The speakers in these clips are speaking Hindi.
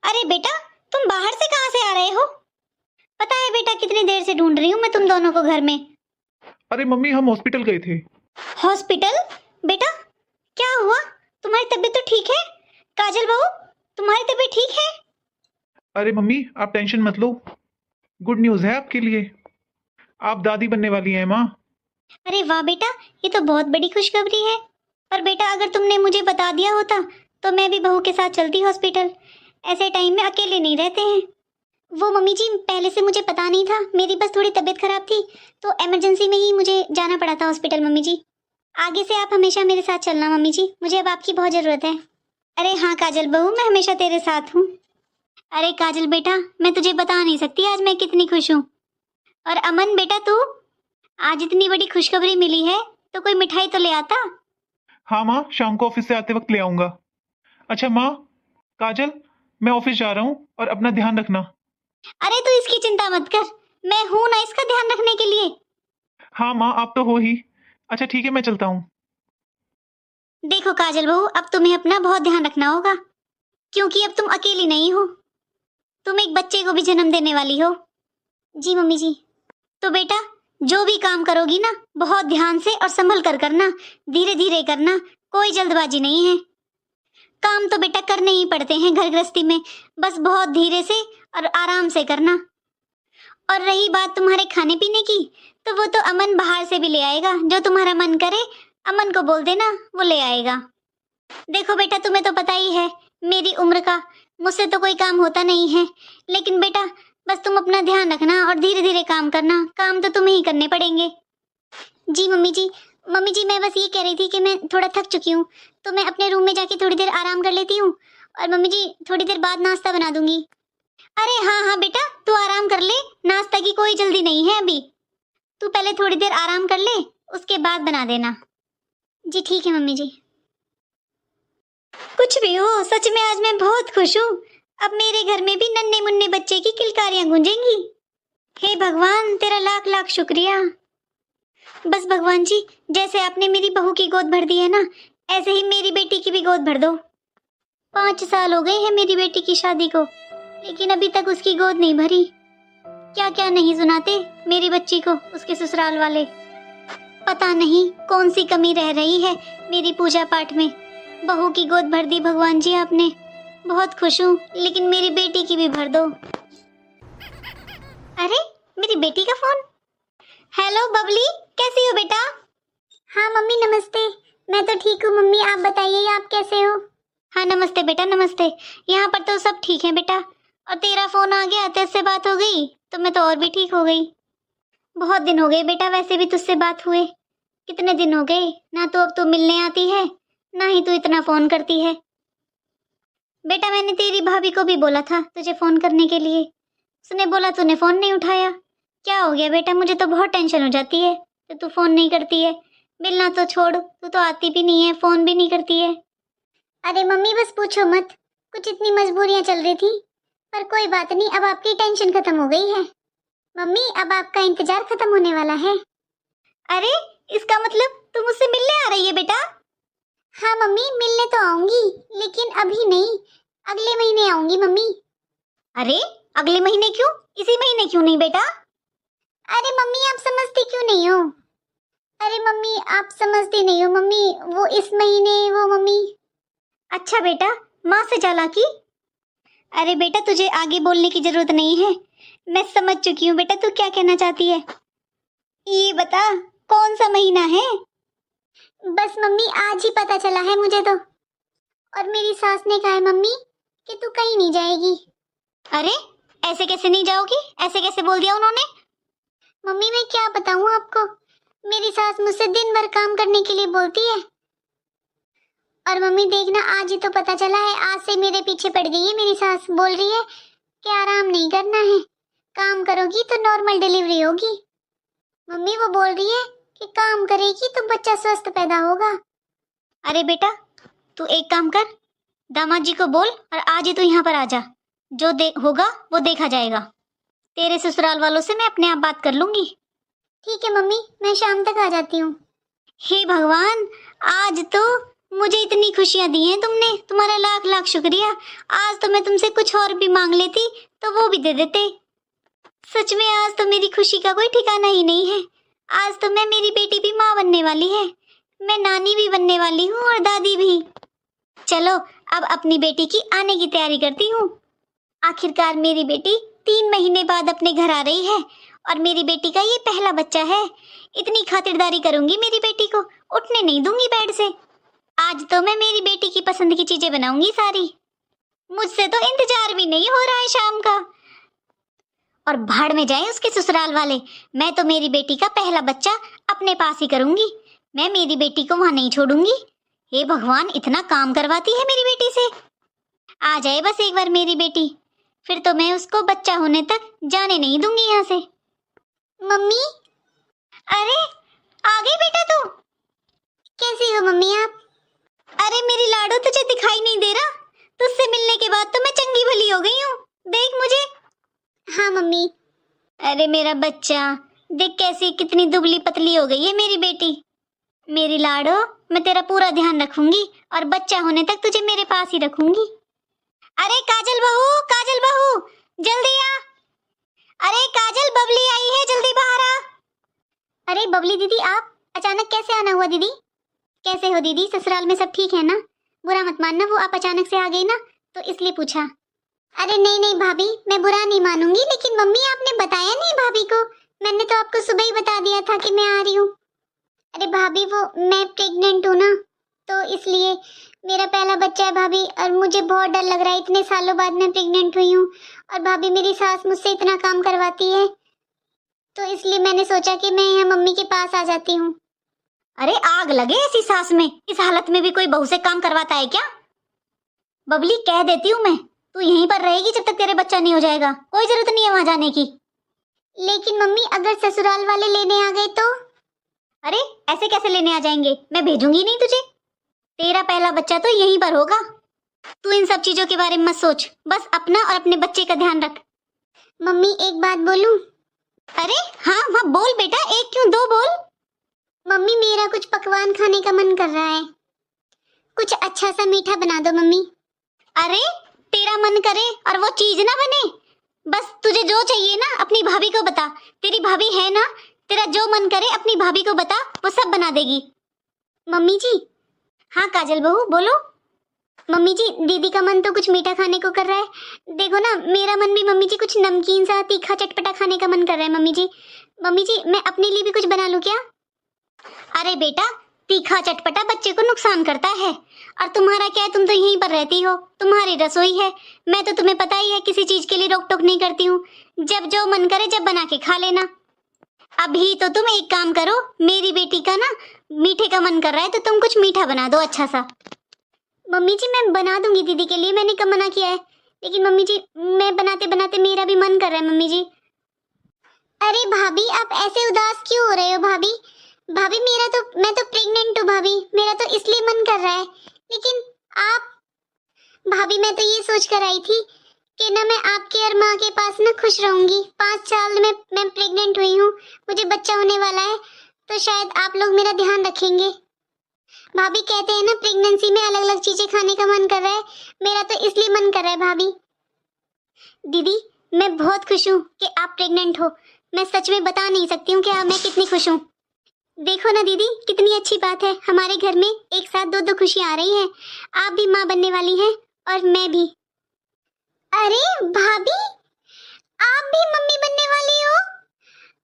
अरे बेटा, तुम बाहर से कहाँ से आ रहे हो? पता है बेटा, कितनी देर से ढूंढ रही हूँ मैं तुम दोनों को घर में। अरे मम्मी, हम हॉस्पिटल गए थे। हॉस्पिटल? बेटा क्या हुआ? तुम्हारी तबीयत तो ठीक है? काजल बहू, तुम्हारी तबीयत ठीक है? अरे मम्मी, आप टेंशन मत लो। गुड न्यूज़ है आपके लिए। आप दादी बनने वाली हैं माँ। अरे वाह बेटा, ये तो बहुत बड़ी खुशखबरी है। पर बेटा, अगर तुमने मुझे बता दिया होता तो मैं भी बहू के साथ चलती हॉस्पिटल। ऐसे टाइम में अकेले नहीं रहते हैं। वो मम्मी जी, पहले से मुझे पता नहीं था, मेरी बस थोड़ी तबीयत खराब थी तो इमरजेंसी में ही मुझे जाना पड़ा था हॉस्पिटल। मम्मी जी, आगे से आप हमेशा मेरे साथ चलना मम्मी जी, मुझे अब आपकी बहुत ज़रूरत है। अरे हाँ काजल बहू, मैं हमेशा तेरे साथ हूँ। अरे काजल बेटा, मैं तुझे बता नहीं सकती आज मैं कितनी खुश हूँ। और अमन बेटा, तू आज इतनी बड़ी खुशखबरी मिली है तो कोई मिठाई तो ले आता। हाँ माँ, शाम को ऑफिस से आते वक्त ले आऊँगा। अच्छा माँ, काजल, मैं ऑफिस जा रहा हूँ और अपना ध्यान रखना। अरे तू इसकी चिंता मत कर, मैं हूं ना इसका ध्यान रखने के लिए। हाँ माँ, आप तो हो ही। अच्छा ठीक है, मैं चलता हूँ। देखो काजल बहू, अब तुम्हें अपना बहुत ध्यान रखना होगा, क्योंकि अब तुम अकेली नहीं हो, तुम एक बच्चे को भी जन्म देने वाली हो। जी मम्मी जी। तो बेटा, जो भी काम करोगी ना, बहुत ध्यान से और संभल कर करना, धीरे धीरे करना, कोई जल्दबाजी नहीं है। काम तो बेटा करने ही पड़ते हैं घर गृहस्थी में, बस बहुत धीरे से और आराम से करना। और रही बात तुम्हारे खाने पीने की, तो वो तो अमन बाहर से भी ले आएगा, जो तुम्हारा मन करे अमन को बोल देना, वो ले आएगा। देखो बेटा, तुम्हें तो पता ही है मेरी उम्र का, मुझसे तो कोई काम होता नहीं है। लेकिन बेटा, बस तुम अपना ध्यान रखना और धीरे धीरे काम करना, काम तो तुम्हें ही करने पड़ेंगे। जी मम्मी जी। मम्मी जी, मैं बस ये कह रही थी कि मैं थोड़ा थक चुकी हूँ, तो मैं अपने रूम में जाके थोड़ी देर आराम कर लेती हूँ। और मम्मी जी, थोड़ी देर बाद नाश्ता बना दूंगी। अरे हाँ हाँ बेटा, तू आराम कर ले, नाश्ता की कोई जल्दी नहीं है अभी। तू पहले थोड़ी देर आराम कर ले, उसके बाद बना देना। जी ठीक है मम्मी जी। कुछ भी हो, सच में आज मैं बहुत खुश हूँ। अब मेरे घर में भी नन्हे मुन्ने बच्चे की किलकारियां गूंजेंगी। हे भगवान, तेरा लाख लाख शुक्रिया। बस भगवान जी, जैसे आपने मेरी बहू की गोद भर दी है ना, ऐसे ही मेरी बेटी की भी गोद भर दो। 5 साल हो गए हैं मेरी बेटी की शादी को, लेकिन अभी तक उसकी गोद नहीं भरी। क्या क्या नहीं सुनाते मेरी बच्ची को उसके ससुराल वाले। पता नहीं कौन सी कमी रह रही है मेरी पूजा पाठ में। बहू की गोद भर दी भगवान जी आपने, बहुत खुश हूँ, लेकिन मेरी बेटी की भी भर दो। अरे मेरी बेटी का फोन। हेलो बबली, कैसी हो बेटा? हाँ मम्मी नमस्ते, मैं तो ठीक हूँ मम्मी, आप बताइए आप कैसे हो? हाँ नमस्ते बेटा नमस्ते, यहाँ पर तो सब ठीक है बेटा। और तेरा फोन आ गया, तेरे बात हो गई तो मैं तो और भी ठीक हो गई। बहुत दिन हो गए बेटा, वैसे भी तुझसे बात हुए कितने दिन हो गए ना, तो अब तू मिलने आती है ना ही तू इतना फोन करती है। बेटा मैंने तेरी भाभी को भी बोला था तुझे फोन करने के लिए, उसने बोला तूने फोन नहीं उठाया। क्या हो गया बेटा, मुझे तो बहुत टेंशन हो जाती है तो तू फोन नहीं करती है। मिलना तो छोड़, तू तो आती भी नहीं है, फोन भी नहीं करती है। अरे मम्मी बस पूछो मत, कुछ इतनी मजबूरियां चल रही थी, पर कोई बात नहीं, अब आपकी टेंशन खत्म हो गई है। मम्मी अब आपका इंतजार खत्म होने वाला है। अरे इसका मतलब तुम मुझसे मिलने आ रही है बेटा? हाँ मम्मी, मिलने तो आऊंगी, लेकिन अभी नहीं, अगले महीने आऊंगी मम्मी। अरे अगले महीने क्यों, इसी महीने क्यों नहीं बेटा? अरे मम्मी आप समझती क्यों नहीं हो? अरे मम्मी आप समझती नहीं हो मम्मी, वो इस महीने वो मम्मी। अच्छा बेटा, माँ से चालाकी। अरे बेटा तुझे आगे बोलने की जरूरत नहीं है, मैं समझ चुकी हूँ बेटा तू क्या कहना चाहती है। ये बता कौन सा महीना है? बस मम्मी आज ही पता चला है मुझे तो, और मेरी सास ने कहा है मम्मी कि तू कहीं नहीं जाएगी। अरे ऐसे कैसे नहीं जाओगी, ऐसे कैसे बोल दिया उन्होंने? मम्मी मैं क्या बताऊं आपको, मेरी सास मुझसे दिन भर काम करने के लिए बोलती है। और मम्मी देखना, आज ही तो पता चला है, आज से मेरे पीछे पड़ गई है मेरी सास, बोल रही है कि आराम नहीं करना है, काम करोगी तो नॉर्मल डिलीवरी होगी। मम्मी वो बोल रही है कि काम करेगी तो बच्चा स्वस्थ पैदा होगा। अरे बेटा तू एक काम कर, दामाद जी को बोल और आज ही तू यहाँ पर आ जा, जो होगा वो देखा जाएगा। तेरे ससुराल वालों से मैं अपने आप बात कर लूंगी। ठीक है मम्मी, मैं शाम तक आ जाती हूँ। हे भगवान, आज तो मुझे इतनी खुशियां दी हैं तुमने, तुम्हारा लाख लाख शुक्रिया। आज तो मैं तुमसे कुछ और भी मांग लेती तो वो भी दे देते। सच में आज तो मेरी खुशी का कोई ठिकाना ही नहीं है। आज तो मेरी बेटी भी माँ बनने वाली है, मैं नानी भी बनने वाली हूँ और दादी भी। चलो अब अपनी बेटी की आने की तैयारी करती हूँ। आखिरकार मेरी बेटी 3 महीने बाद अपने घर आ रही है और मेरी बेटी का ये पहला बच्चा है। इतनी खातिरदारी करूंगी मेरी बेटी को, उठने नहीं दूंगी बेड से। आज तो मैं मेरी बेटी की पसंद की चीजें बनाऊंगी सारी। मुझसे तो इंतजार भी नहीं हो रहा है शाम का। और भाड़ में जाए उसके ससुराल वाले, मैं तो मेरी बेटी का पहला बच्चा अपने पास ही करूंगी। मैं मेरी बेटी को वहां नहीं छोड़ूंगी। हे भगवान, इतना काम करवाती है मेरी बेटी से। आ जाए बस एक बार मेरी बेटी, फिर तो मैं उसको बच्चा होने तक जाने नहीं दूंगी यहाँ से। मम्मी, अरे आ गई बेटा तू? कैसी हो मम्मी आप? अरे मेरी लाडो, तुझे दिखाई नहीं दे रहा? तुझसे मिलने के बाद तो मैं चंगी भली हो गई हूँ, देख मुझे। हाँ मम्मी। अरे मेरा बच्चा, देख कैसी कितनी दुबली पतली हो गई है मेरी बेटी। मेरी लाडो, मैं तेरा पूरा ध्यान रखूंगी और बच्चा होने तक तुझे मेरे पास ही रखूंगी। अरे काजल बहू, काजल बहू, जल्दी आ। अरे काजल, बबली आई है, जल्दी बाहर आ। अरे बबली दीदी, आप अचानक कैसे आना हुआ दीदी? कैसे हो दीदी, ससुराल में सब ठीक है ना? बुरा मत मानना, वो आप अचानक से आ गई ना तो इसलिए पूछा। अरे नहीं नहीं भाभी, मैं बुरा नहीं मानूंगी, लेकिन मम्मी आपने बताया नहीं भाभी को। मैंने तो आपको सुबह ही बता दिया था कि मैं आ रही हूँ। अरे भाभी, वो मैं प्रेग्नेंट हूँ ना, तो इसलिए मेरा पहला बच्चा है भाभी, और मुझे बहुत डर लग रहा है। इतने सालों बाद मैं प्रेग्नेंट हुई हूँ और भाभी मेरी सास मुझसे इतना काम करवाती है, तो इसलिए मैंने सोचा कि मैं यहाँ मम्मी के पास आ जाती हूँ। अरे आग लगे ऐसी सास में, इस हालत में भी कोई बहू से काम करवाता है क्या? बबली, कह देती हूँ मैं, तू यहीं पर रहेगी जब तक तेरे बच्चा नहीं हो जाएगा। कोई जरूरत नहीं है वहां जाने की। लेकिन मम्मी, अगर ससुराल वाले लेने आ गए तो? अरे ऐसे कैसे लेने आ जाएंगे, मैं भेजूंगी नहीं तुझे। तेरा पहला बच्चा तो यहीं पर होगा। तू इन सब चीजों के बारे में मत सोच, बस अपना और अपने बच्चे का ध्यान रख। मम्मी एक बात बोलूं? अरे हाँ हाँ बोल बेटा, एक क्यों दो बोल। मम्मी, मेरा कुछ पकवान खाने का मन कर रहा है, कुछ अच्छा सा मीठा बना दो मम्मी। अरे तेरा मन करे और वो चीज ना बने, बस तुझे जो चाहिए ना अपनी भाभी को बता। तेरी भाभी है ना, तेरा जो मन करे अपनी भाभी को बता, वो सब बना देगी। मम्मी जी। हाँ काजल बहू बोलो। मम्मी जी, दीदी का मन तो कुछ मीठा खाने को कर रहा है। देखो ना, मेरा मन भी मम्मी जी कुछ नमकीन सा तीखा चटपटा खाने का मन कर रहा है मम्मी जी। मम्मी जी, मैं अपने लिए भी कुछ बना लूं क्या? अरे बेटा, तीखा चटपटा बच्चे को नुकसान करता है, और तुम्हारा क्या है, तुम तो यहीं पर रहती हो, तुम्हारी रसोई है। मैं तो तुम्हें पता ही है किसी चीज के लिए रोक टोक नहीं करती हूँ। जब जो मन करे जब बना के खा लेना। अभी तो तुम एक काम करो, मेरी बेटी का ना मीठे का मन कर रहा है, तो तुम कुछ मीठा बना दो अच्छा सा। मम्मी जी, मैं बना दूंगी दीदी के लिए, मैंने कब मना किया है। लेकिन मम्मी जी, मैं बनाते बनाते मेरा भी मन कर रहा है मम्मी जी। अरे भाभी, आप ऐसे उदास क्यों हो रहे हो भाभी? भाभी मैं तो प्रेग्नेंट हूँ भाभी, मेरा तो इसलिए मन कर रहा है। लेकिन आप भाभी, मैं तो ये सोच कर आई थी कि ना मैं आपके और माँ के पास ना खुश रहूंगी। 5 साल में मैं प्रेग्नेंट हुई हूँ, मुझे बच्चा होने वाला है, तो शायद आप लोग मेरा ध्यान रखेंगे। भाभी, कहते हैं ना प्रेगनेंसी में अलग अलग चीजें खाने का मन कर रहा है, मेरा तो इसलिए मन कर रहा है भाभी। दीदी, मैं बहुत खुश हूँ कि आप प्रेग्नेंट हो। मैं सच में बता नहीं सकती हूँ कि मैं कितनी खुश हूँ। देखो ना दीदी, कितनी अच्छी बात है, हमारे घर में एक साथ दो खुशियां आ रही हैं। आप भी माँ बनने वाली हैं और मैं भी। अरे भाभी, आप भी मम्मी बनने वाली हो?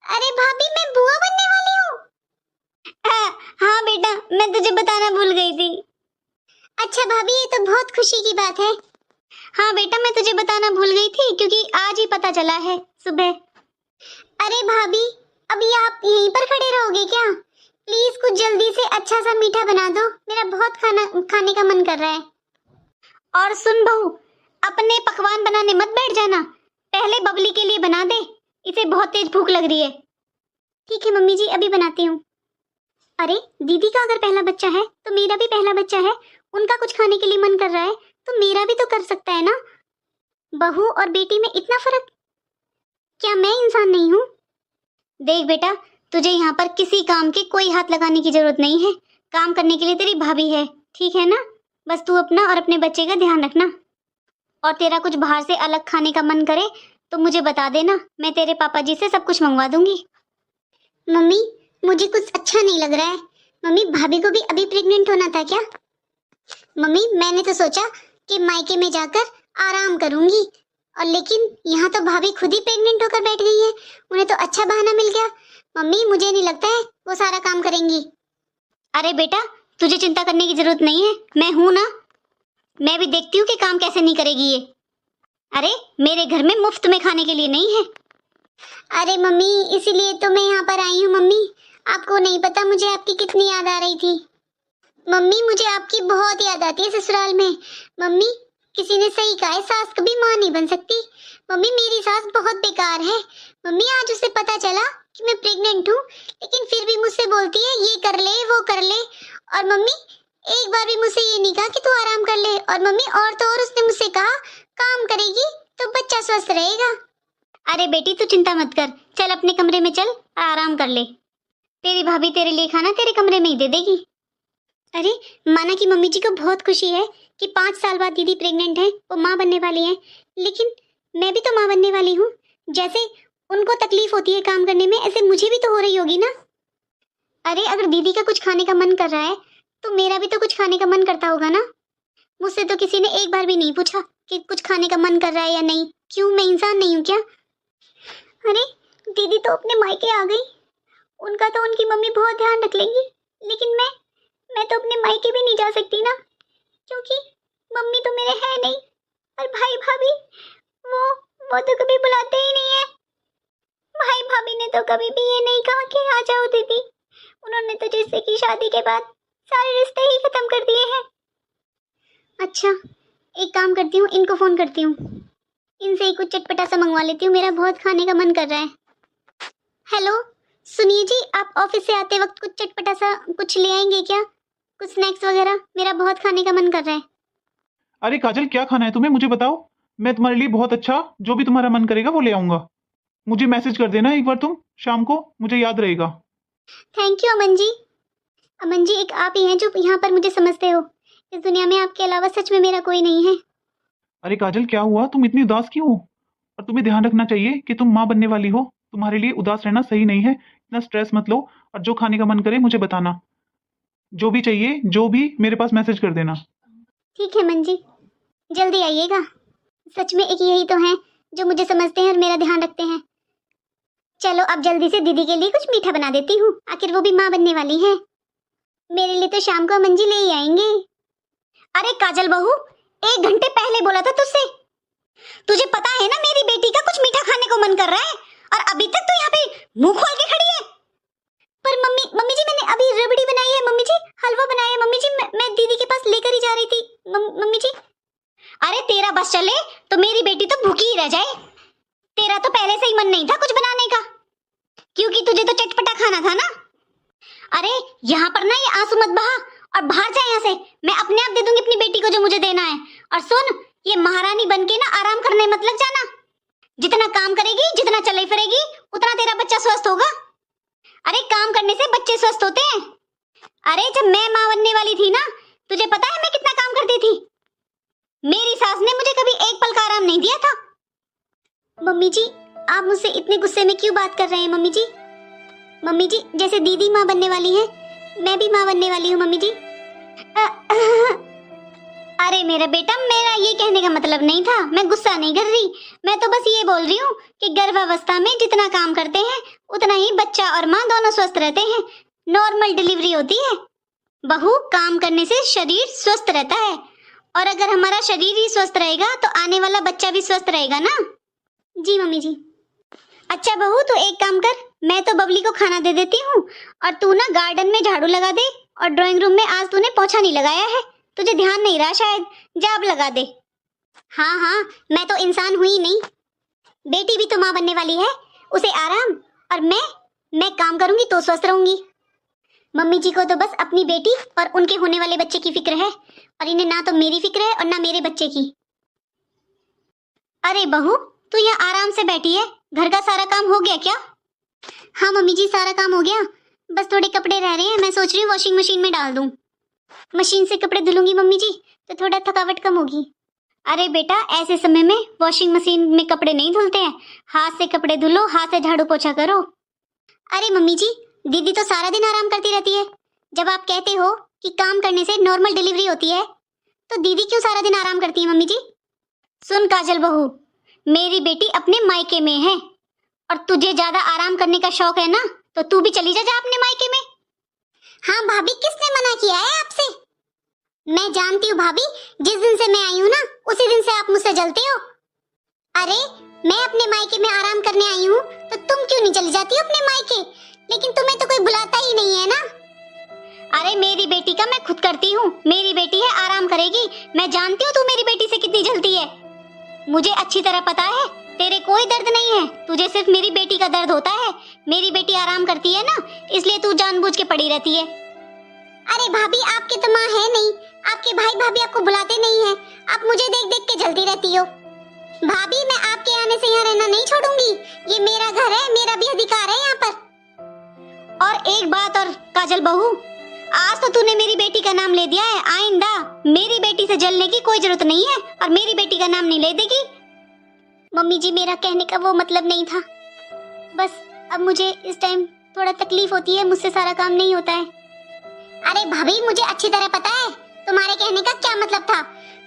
अरे भाभी, मैं बुआ बनने वाली हूँ। हाँ बेटा, मैं तुझे बताना भूल गई थी। अच्छा भाभी, ये तो बहुत खुशी की बात है। हाँ बेटा, मैं तुझे बताना भूल गई थी क्योंकि आज ही पता चला है सुबह। अरे भाभी, अभी आप यहीं पर खड़े रहोगे क्या? प्लीज कुछ जल्दी से अच्छा सा मीठा बना दो, मेरा बहुत खाने का मन कर रहा है। और सुन बहू, अपने पकवान बनाने मत बैठ जाना, पहले बबली के लिए बना दे, इसे बहुत तेज भूख लग रही है। ठीक है मम्मी जी, अभी बनाती हूँ। अरे दीदी का अगर पहला बच्चा है तो मेरा भी पहला बच्चा है, उनका कुछ खाने के लिए मन कर रहा है तो मेरा भी तो कर सकता है ना। बहू और बेटी में इतना फर्क, क्या मैं इंसान नहीं हूँ? देख बेटा, तुझे यहाँ पर किसी काम के कोई हाथ लगाने की जरूरत नहीं है, काम करने के लिए तेरी भाभी है। ठीक है ना, बस तू अपना और अपने बच्चे का ध्यान रखना। और तेरा कुछ बाहर से अलग खाने का मन करे तो मुझे बता देना, मैं तेरे पापा जी से सब कुछ मंगवा दूंगी। मम्मी, मुझे कुछ अच्छा नहीं लग रहा है। मम्मी, भाभी को भी अभी प्रेग्नेंट होना था क्या? मम्मी, मैंने तो सोचा कि मायके में जाकर आराम करूंगी, और लेकिन यहाँ तो भाभी खुद ही प्रेग्नेंट होकर बैठ गई है। उन्हें तो अच्छा बहाना मिल गया। मम्मी, मुझे नहीं लगता है वो सारा काम करेंगी। अरे बेटा, तुझे चिंता करने की जरूरत नहीं है, मैं हूं ना। मैं भी देखती हूँ कि काम कैसे नहीं करेगी ये। अरे मेरे घर में मुफ्त में खाने के लिए नहीं है। अरे मम्मी, इसीलिए तो मैं यहाँ पर आई हूँ। मम्मी, आपको नहीं पता मुझे आपकी कितनी याद आ रही थी। मम्मी, मुझे आपकी बहुत याद आती है ससुराल में। मम्मी, किसी ने सही कहा है, सास कभी माँ नहीं बन सकती। मम्मी, मेरी सास बहुत बेकार है। मम्मी, आज उसे पता चला कि मैं प्रेग्नेंट हूँ, लेकिन फिर भी मुझसे बोलती है ये कर ले वो कर ले। और मम्मी, एक बार भी मुझसे ये नहीं कहा कि तू आराम कर ले। और मम्मी, और तो और उसने मुझसे कहा काम करेगी तो बच्चा स्वस्थ रहेगा। अरे बेटी, तू चिंता मत कर, चल अपने कमरे में चल, आराम कर ले। तेरी भाभी तेरे लिए खाना तेरे कमरे में ही दे देगी। अरे माना कि मम्मी जी को बहुत खुशी है कि 5 साल बाद दीदी प्रेग्नेंट है, वो माँ बनने वाली है, लेकिन मैं भी तो माँ बनने वाली हूँ। जैसे उनको तकलीफ होती है काम करने में, ऐसे मुझे भी तो हो रही होगी ना। अरे अगर दीदी का कुछ खाने का मन कर रहा है तो मेरा भी तो कुछ खाने का मन करता होगा ना। मुझसे तो किसी ने एक बार भी नहीं पूछा कि कुछ खाने का मन कर रहा है या नहीं। क्यों, मैं इंसान नहीं हूँ क्या? अरे दीदी तो अपने मायके आ गई, उनका तो उनकी मम्मी बहुत ध्यान रख लेंगी, लेकिन मैं तो अपने मायके भी नहीं जा सकती ना, क्योंकि मम्मी तो मेरे है नहीं, और भाई भाभी वो तो कभी बुलाते ही नहीं है। भाई भाभी ने तो कभी भी ये नहीं कहा कि आ जाओ दीदी। उन्होंने तो जिससे की शादी के बाद सारे रिश्ते ही खत्म कर दिए हैं। अच्छा, एक काम करती हूँ, इनको फोन करती हूँ, इनसे ही कुछ चटपटा सा मंगवा लेती हूँ, मेरा बहुत खाने का मन कर रहा है। हेलो, सुनिए जी, आप ऑफिस से आते वक्त कुछ चटपटा सा कुछ ले आएंगे क्या? कुछ स्नैक्स वगैरह, मेरा बहुत खाने का मन कर रहा है। अरे काजल, क्या खाना है तुम्हें, मुझे बताओ। मैं तुम्हारे लिए बहुत अच्छा जो भी तुम्हारा मन करेगा वो ले आऊंगा। मुझे मैसेज कर देना एक बार तुम शाम को, मुझे याद रहेगा। Thank you Aman ji. अमन जी, एक आप ही हैं जो यहाँ पर मुझे समझते हो। इस दुनिया में आपके अलावा सच में मेरा कोई नहीं है। अरे काजल, क्या हुआ, तुम इतनी उदास क्यों हो? और तुम्हें ध्यान रखना चाहिए कि तुम माँ बनने वाली हो, तुम्हारे लिए उदास रहना सही नहीं है। इतना स्ट्रेस मत लो, और जो खाने का मन करे मुझे बताना। जो भी चाहिए, जो भी, मेरे पास मैसेज कर देना। ठीक है अमन जी, जल्दी आइएगा। सच में एक यही तो हैं जो मुझे समझते हैं और मेरा ध्यान रखते हैं। चलो अब जल्दी से दीदी के लिए कुछ मीठा बना देती हूँ, आखिर वो भी माँ बनने वाली है। मेरे लिए तो शाम को अमन जी ले ही आएंगे। अरे काजल बहू, 1 घंटे पहले बोला था तुझसे। तुझे पता है ना मेरी बेटी का कुछ मीठा खाने को मन कर रहा है, और अभी तक तो यहाँ पे मुंह खोल के खड़ी है। पर मम्मी जी, मैंने अभी रबड़ी बनाई है मम्मी जी, हलवा बनाया है मम्मी जी, मैं दीदी के पास लेकर ही जा रही थी मम्मी जी। अरे तेरा बस चले तो मेरी बेटी तो भूखी ही रह जाए। तेरा तो पहले से ही मन नहीं था कुछ बनाने का, क्योंकि तुझे तो चटपटा खाना था ना। अरे यहाँ पर ना ये आंसू मत बहा, और बाहर जा यहाँ से। मैं अपने आप दे दूंगी अपनी बेटी को जो मुझे देना है। और सुन, ये महारानी बनके ना आराम करने मत लग जाना। जितना काम करेगी, जितना चले फिरेगी, उतना तेरा बच्चा स्वस्थ होगा। अरे काम करने से बच्चे स्वस्थ होते हैं। अरे जब मैं माँ बनने वाली थी ना, तुझे पता है मैं कितना काम करती थी। मेरी सास ने मुझे कभी एक पल का आराम नहीं दिया था। मम्मी जी, आप मुझसे इतने गुस्से में क्यों बात कर रहे हैं मम्मी जी? मम्मी जी, जैसे दीदी माँ बनने वाली है, मैं भी माँ बनने वाली हूँ मम्मी जी। अरे मेरा बेटा, मेरा ये कहने का मतलब नहीं था, मैं गुस्सा नहीं कर रही। मैं तो बस ये बोल रही हूँ कि गर्भावस्था में जितना काम करते हैं उतना ही बच्चा और माँ दोनों स्वस्थ रहते हैं। नॉर्मल डिलीवरी होती है। बहू, काम करने से शरीर स्वस्थ रहता है, और अगर हमारा शरीर ही स्वस्थ रहेगा तो आने वाला बच्चा भी स्वस्थ रहेगा ना। जी मम्मी जी। अच्छा बहू, तो एक काम कर, मैं तो बबली को खाना दे देती हूँ, और तू ना गार्डन में झाड़ू लगा दे, और ड्राइंग रूम में आज तूने पोछा नहीं लगाया है, तुझे ध्यान नहीं रहा शायद, जा अब लगा दे। हाँ हाँ, मैं तो इंसान हुई नहीं, बेटी भी तो माँ बनने वाली है, उसे आराम, और मैं काम करूंगी तो स्वस्थ रहूंगी। मम्मी जी को तो बस अपनी बेटी और उनके होने वाले बच्चे की फिक्र है, और इन्हें ना तो मेरी फिक्र है और ना मेरे बच्चे की। अरे बहू, तू यहाँ आराम से बैठी है, घर का सारा काम हो गया क्या? हाँ मम्मी जी, सारा काम हो गया, बस थोड़े कपड़े रह रहे हैं, मैं सोच रही हूँ वॉशिंग मशीन में डाल दूं। मशीन से कपड़े धुलूंगी मम्मी जी तो थोड़ा थकावट कम होगी। अरे बेटा, ऐसे समय में वॉशिंग मशीन में कपड़े नहीं धुलते हैं, हाथ से कपड़े धुलो, हाथ से झाड़ू पोछा करो। अरे मम्मी जी, दीदी तो सारा दिन आराम करती रहती है। जब आप कहते हो कि काम करने से नॉर्मल डिलीवरी होती है, तो दीदी क्यों सारा दिन आराम करती है मम्मी जी? सुन काजल बहू, मेरी बेटी अपने मायके में है और तुझे ज्यादा आराम करने का शौक है ना, तो तू भी चली जा अपने मायके में। हाँ भाभी, किसने मना किया है आपसे? मैं जानती हूँ भाभी, जिस दिन से मैं आई हूँ ना, उसी दिन से आप मुझसे जलते हो। अरे मैं अपने मायके में आराम करने आई हूँ तो तुम क्यों नहीं चली जाती हो अपने मायके? लेकिन तुम्हें तो कोई बुलाता ही नहीं है ना। अरे मेरी बेटी का मैं खुद करती हूँ, मेरी बेटी है, आराम करेगी। मैं जानती हूँ तू मेरी बेटी से कितनी जलती है, मुझे अच्छी तरह पता है। तेरे कोई दर्द नहीं है, तुझे सिर्फ मेरी बेटी का दर्द होता है। मेरी बेटी आराम करती है ना, इसलिए तू जानबूझ के पड़ी रहती है। अरे भाभी, आपकी तो माँ है नहीं, आपके भाई भाभी आपको बुलाते नहीं है, आप मुझे देख देख के जलती रहती हो। भाभी, मैं आपके आने से यहाँ रहना नहीं छोड़ूंगी, ये मेरा घर है, मेरा भी अधिकार है यहाँ पर। और एक बात और काजल बहू, आज तो तूने मेरी बेटी का नाम ले दिया है, आइंदा मेरी बेटी से जलने की कोई जरूरत नहीं है और मेरी बेटी का नाम नहीं ले देगी। मम्मी जी, मेरा कहने का वो मतलब नहीं था, बस अब मुझे इस टाइम थोड़ा तकलीफ होती है, मुझसे सारा काम नहीं होता है। अरे भाभी, मुझे अच्छी तरह पता है तुम्हारे कहने का क्या मतलब था,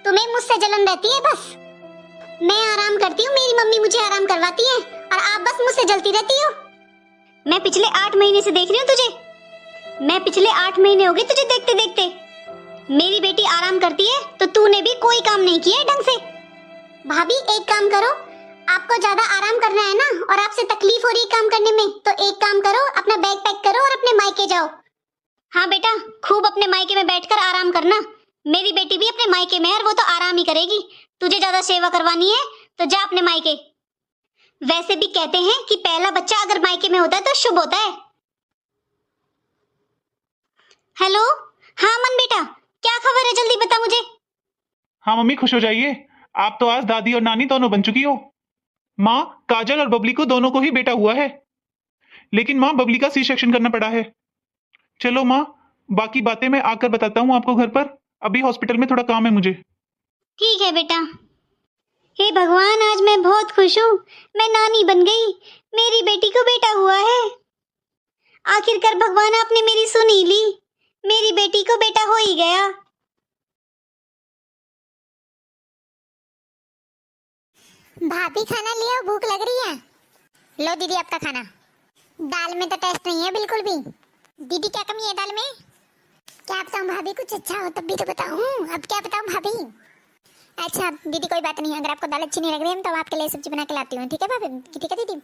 तुम्हें मुझसे जलन रहती है बस। मैं आराम करती हूँ, मेरी मम्मी मुझे आराम करवाती है और आप बस मुझसे जलती रहती हो। मैं पिछले 8 महीने से देख रही हूँ तुझे, मैं पिछले 8 महीने हो गए तुझे देखते देखते। मेरी बेटी आराम करती है तो तूने भी कोई काम नहीं किया है ढंग से। भाभी, एक काम करो, आपको ज्यादा आराम करना है ना और आपसे तकलीफ हो रही है काम करने में, तो एक काम करो, अपना बैग पैक करो और अपने मायके जाओ। हाँ बेटा, खूब अपने मायके में बैठकर आराम करना। मेरी बेटी भी अपने मायके में है और वो तो आराम ही करेगी। तुझे ज्यादा सेवा करवानी है तो जा अपने मायके। वैसे भी कहते हैं कि पहला बच्चा अगर मायके में होता है तो शुभ होता है। हेलो, हाँ अमन बेटा, क्या खबर है, जल्दी बता मुझे। हाँ मम्मी, खुश हो जाइए, आप तो आज दादी और नानी दोनों बन चुकी हो। माँ, काजल और बबली को दोनों को ही बेटा हुआ है, लेकिन माँ बबली का सी सेक्शन करना पड़ा है। चलो माँ, बाकी बातें मैं आकर बताता हूँ आपको घर पर, अभी हॉस्पिटल में थोड़ा काम है मुझे। ठीक है बेटा। हे भगवान, आज मैं बहुत खुश हूँ, मैं नानी बन गई, मेरी बेटी को बेटा हुआ है। आखिरकार भगवान आपने मेरी सुन ही ली, मेरी बेटी को बेटा हो ही गया। भाभी, खाना लियो, भूख लग रही है। लो दीदी आपका खाना। दाल में तो टेस्ट नहीं है बिल्कुल भी। दीदी, क्या कमी है दाल में? क्या बताऊं भाभी, कुछ अच्छा हो तब भी तो बताऊं, अब क्या बताऊं भाभी? अच्छा दीदी, कोई बात नहीं, अगर आपको दाल अच्छी नहीं लग रही है तो आपके लिए सब्जी बना के लाती हूँ, ठीक है भाभी? ठीक है दीदी।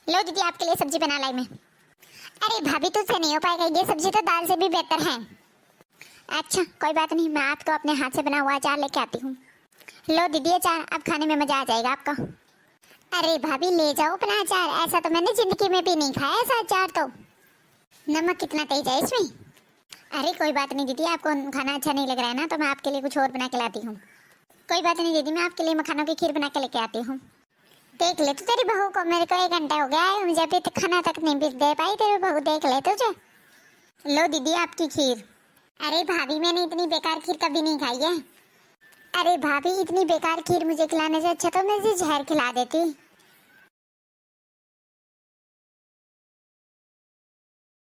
लो दीदी, आपके लिए सब्जी बना लाई मैं। अरे भाभी, तुझसे नहीं हो पाएगा, ये सब्जी तो दाल से भी बेहतर है। अच्छा कोई बात नहीं, मैं आपको अपने हाथ से बना हुआ अचार लेके आती हूँ। लो दीदी अचार, अब खाने में मजा आ जाएगा आपका। अरे भाभी, ले जाओ अपना अचार, ऐसा तो मैंने जिंदगी में भी नहीं खाया ऐसा अचार तो। नमक कितना तेज है इसमें। अरे कोई बात नहीं दीदी, आपको खाना अच्छा नहीं लग रहा है ना, तो मैं आपके लिए कुछ और बना के लाती हूँ। कोई बात नहीं दीदी, मैं आपके लिए मखानों की खीर बना के लेके आती हूँ। देख ले तू तेरी बहू को, मेरे को 1 घंटा हो गया है, मुझे अभी तक खाना तक नहीं दे पाई तेरी बहू, देख ले तुझे। लो दीदी आपकी खीर। अरे भाभी, मैंने इतनी बेकार खीर कभी नहीं खाई है। अरे भाभी, इतनी बेकार खीर मुझे खिलाने से अच्छा तो मैं जहर खिला देती।